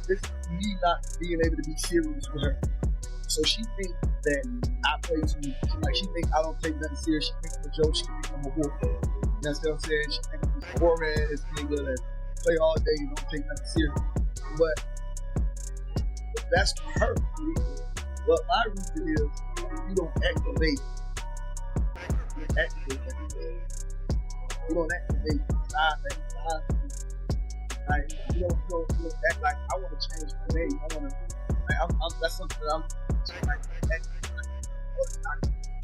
it's me not being able to be serious with her. So she think that I play too much. Like she think I don't take nothing serious. She think I'm a joke. She think I'm a wolf. You know what I'm saying? She think I'm just a whore ass nigga that play all day and don't take nothing serious. But that's her reason. What my reason is, you don't activate. You activate that. You don't activate like you don't act like I want to change my name. I want to. That's something that I'm like.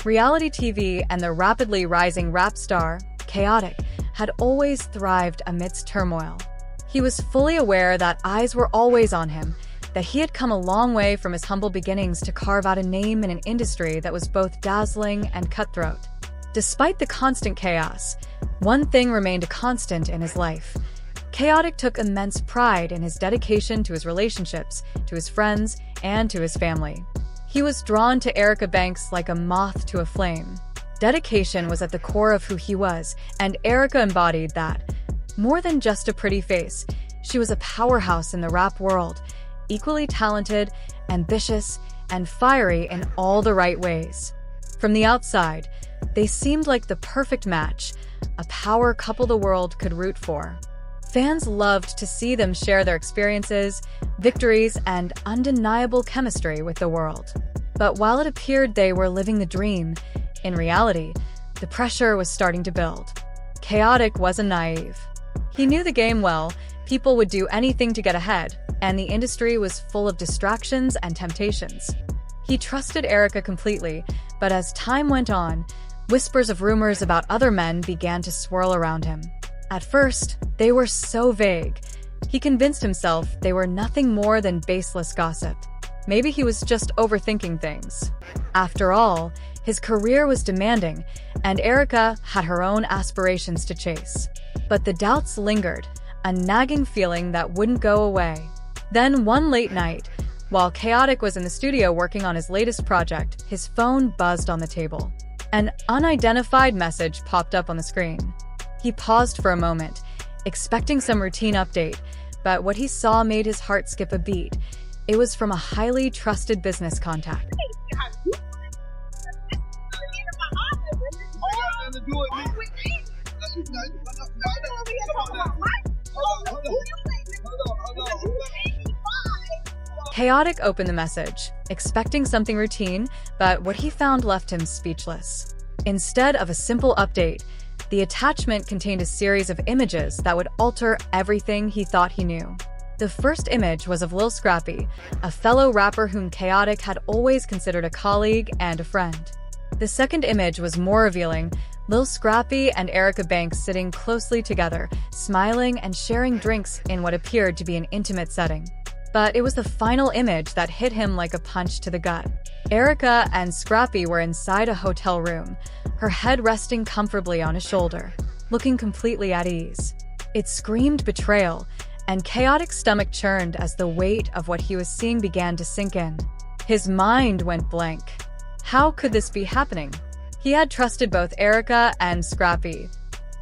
Reality TV and the rapidly rising rap star, Khaotic, had always thrived amidst turmoil. He was fully aware that eyes were always on him, that he had come a long way from his humble beginnings to carve out a name in an industry that was both dazzling and cutthroat. Despite the constant chaos, one thing remained a constant in his life. Khaotic took immense pride in his dedication to his relationships, to his friends, and to his family. He was drawn to Erica Banks like a moth to a flame. Dedication was at the core of who he was, and Erica embodied that. More than just a pretty face, she was a powerhouse in the rap world, equally talented, ambitious, and fiery in all the right ways. From the outside, they seemed like the perfect match, a power couple the world could root for. Fans loved to see them share their experiences, victories, and undeniable chemistry with the world. But while it appeared they were living the dream, in reality, the pressure was starting to build. Khaotic wasn't naive. He knew the game well, people would do anything to get ahead, and the industry was full of distractions and temptations. He trusted Erica completely, but as time went on, whispers of rumors about other men began to swirl around him. At first, they were so vague. He convinced himself they were nothing more than baseless gossip. Maybe he was just overthinking things. After all, his career was demanding, and Erica had her own aspirations to chase. But the doubts lingered, a nagging feeling that wouldn't go away. Then one late night, while Khaotic was in the studio working on his latest project, his phone buzzed on the table. An unidentified message popped up on the screen. He paused for a moment, expecting some routine update, but what he saw made his heart skip a beat. It was from a highly trusted business contact. Khaotic opened the message, expecting something routine, but what he found left him speechless. Instead of a simple update, the attachment contained a series of images that would alter everything he thought he knew. The first image was of Lil Scrappy, a fellow rapper whom Khaotic had always considered a colleague and a friend. The second image was more revealing, Lil Scrappy and Erica Banks sitting closely together, smiling and sharing drinks in what appeared to be an intimate setting. But it was the final image that hit him like a punch to the gut. Erica and Scrappy were inside a hotel room, her head resting comfortably on his shoulder, looking completely at ease. It screamed betrayal, and Khaotic's stomach churned as the weight of what he was seeing began to sink in. His mind went blank. How could this be happening? He had trusted both Erica and Scrappy,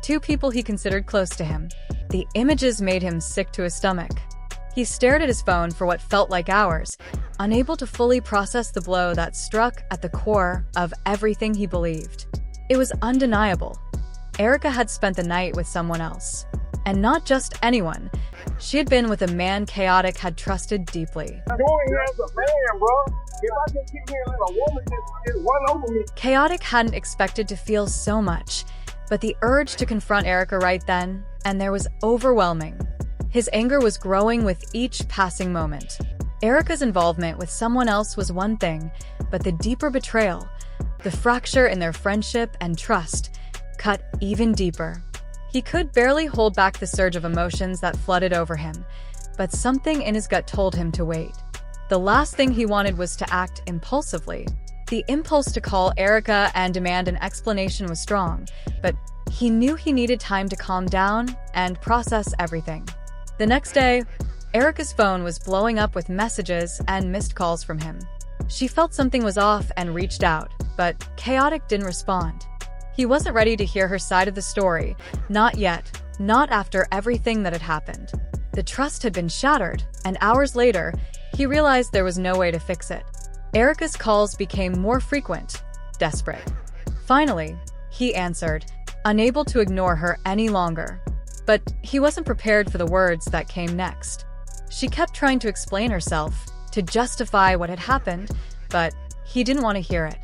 two people he considered close to him. The images made him sick to his stomach. He stared at his phone for what felt like hours, unable to fully process the blow that struck at the core of everything he believed. It was undeniable. Erica had spent the night with someone else. And not just anyone. She had been with a man Khaotic had trusted deeply. Khaotic hadn't expected to feel so much, but the urge to confront Erica right then and there was overwhelming. His anger was growing with each passing moment. Erica's involvement with someone else was one thing, but the deeper betrayal, the fracture in their friendship and trust, cut even deeper. He could barely hold back the surge of emotions that flooded over him, but something in his gut told him to wait. The last thing he wanted was to act impulsively. The impulse to call Erica and demand an explanation was strong, but he knew he needed time to calm down and process everything. The next day, Erica's phone was blowing up with messages and missed calls from him. She felt something was off and reached out, but Khaotic didn't respond. He wasn't ready to hear her side of the story, not yet, not after everything that had happened. The trust had been shattered, and hours later, he realized there was no way to fix it. Erica's calls became more frequent, desperate. Finally, he answered, unable to ignore her any longer. But he wasn't prepared for the words that came next. She kept trying to explain herself, to justify what had happened, but he didn't want to hear it.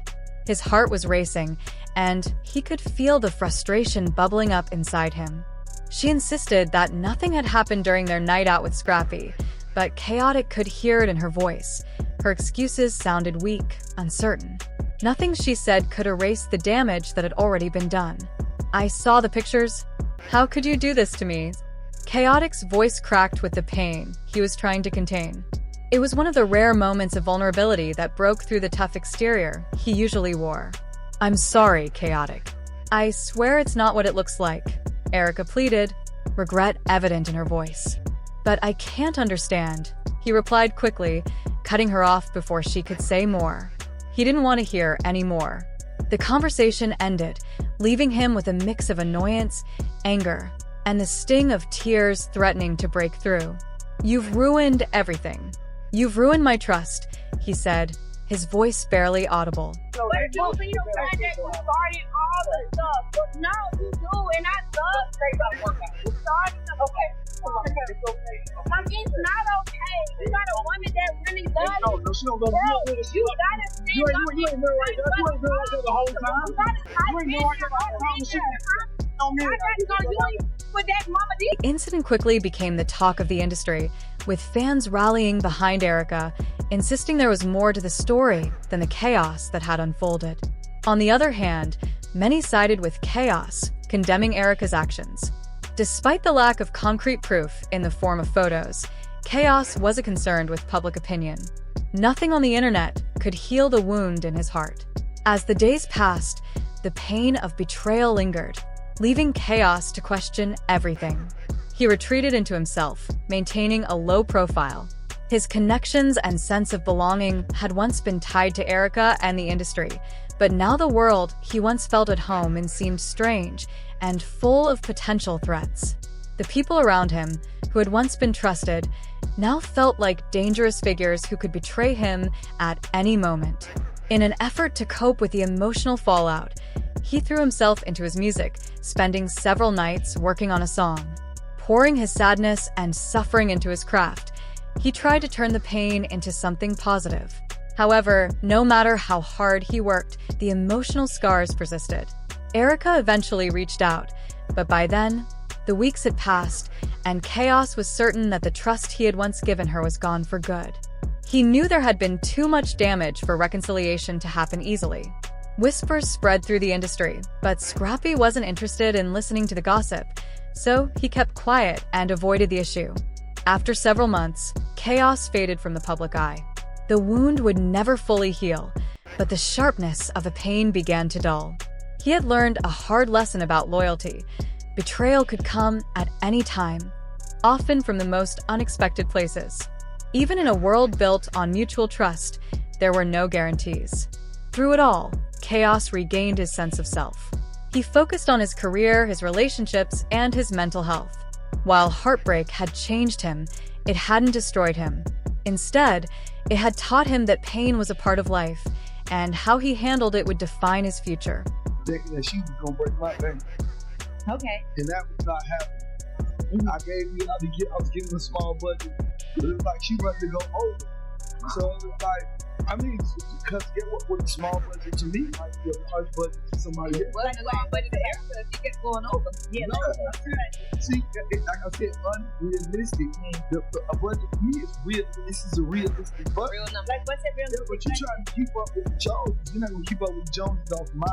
His heart was racing, and he could feel the frustration bubbling up inside him. She insisted that nothing had happened during their night out with Scrappy, but Khaotic could hear it in her voice. Her excuses sounded weak, uncertain. Nothing she said could erase the damage that had already been done. "I saw the pictures. How could you do this to me?" Khaotic's voice cracked with the pain he was trying to contain. It was one of the rare moments of vulnerability that broke through the tough exterior he usually wore. "I'm sorry, Khaotic. I swear it's not what it looks like," Erica pleaded, regret evident in her voice. "But I can't understand," he replied quickly, cutting her off before she could say more. He didn't want to hear any more. The conversation ended, leaving him with a mix of annoyance, anger, and the sting of tears threatening to break through. "You've ruined everything. You've ruined my trust," he said, his voice barely audible. But you find that you started all the stuff. But no, you do, and I love you started the it's not okay. You got a woman that really loves you. No, she don't love you. You gotta stand You ain't been right there. You ain't been right there the whole time. You ain't been right there the whole time. The incident quickly became the talk of the industry, with fans rallying behind Erica, insisting there was more to the story than the chaos that had unfolded. On the other hand, many sided with chaos, condemning Erica's actions. Despite the lack of concrete proof in the form of photos, chaos was a concern with public opinion. Nothing on the internet could heal the wound in his heart. As the days passed, the pain of betrayal lingered, leaving chaos to question everything. He retreated into himself, maintaining a low profile. His connections and sense of belonging had once been tied to Erica and the industry, but now the world he once felt at home in seemed strange and full of potential threats. The people around him, who had once been trusted, now felt like dangerous figures who could betray him at any moment. In an effort to cope with the emotional fallout, he threw himself into his music, spending several nights working on a song. Pouring his sadness and suffering into his craft, he tried to turn the pain into something positive. However, no matter how hard he worked, the emotional scars persisted. Erica eventually reached out, but by then, the weeks had passed, and Chaos was certain that the trust he had once given her was gone for good. He knew there had been too much damage for reconciliation to happen easily. Whispers spread through the industry, but Scrappy wasn't interested in listening to the gossip, so he kept quiet and avoided the issue. After several months, Chaos faded from the public eye. The wound would never fully heal, but the sharpness of the pain began to dull. He had learned a hard lesson about loyalty. Betrayal could come at any time, often from the most unexpected places. Even in a world built on mutual trust, there were no guarantees. Through it all, Chaos regained his sense of self. He focused on his career, his relationships, and his mental health. While heartbreak had changed him, it hadn't destroyed him. Instead, it had taught him that pain was a part of life, and how he handled it would define his future. Thinking that she was gonna break my bank. Okay. And that was not happening. I was giving a small budget. But it was like she wanted to go over. So it was like, because get what with a small budget to me might be a large budget to somebody else. Well, a small budget to Erica if she gets going over. Yeah, no, see, like I said, unrealistic. A budget to me is real. This is a realistic budget. Real number. Like, what's it real? Yeah, but you're trying to keep up with the Joneses. You're not gonna keep up with the Joneses off mine.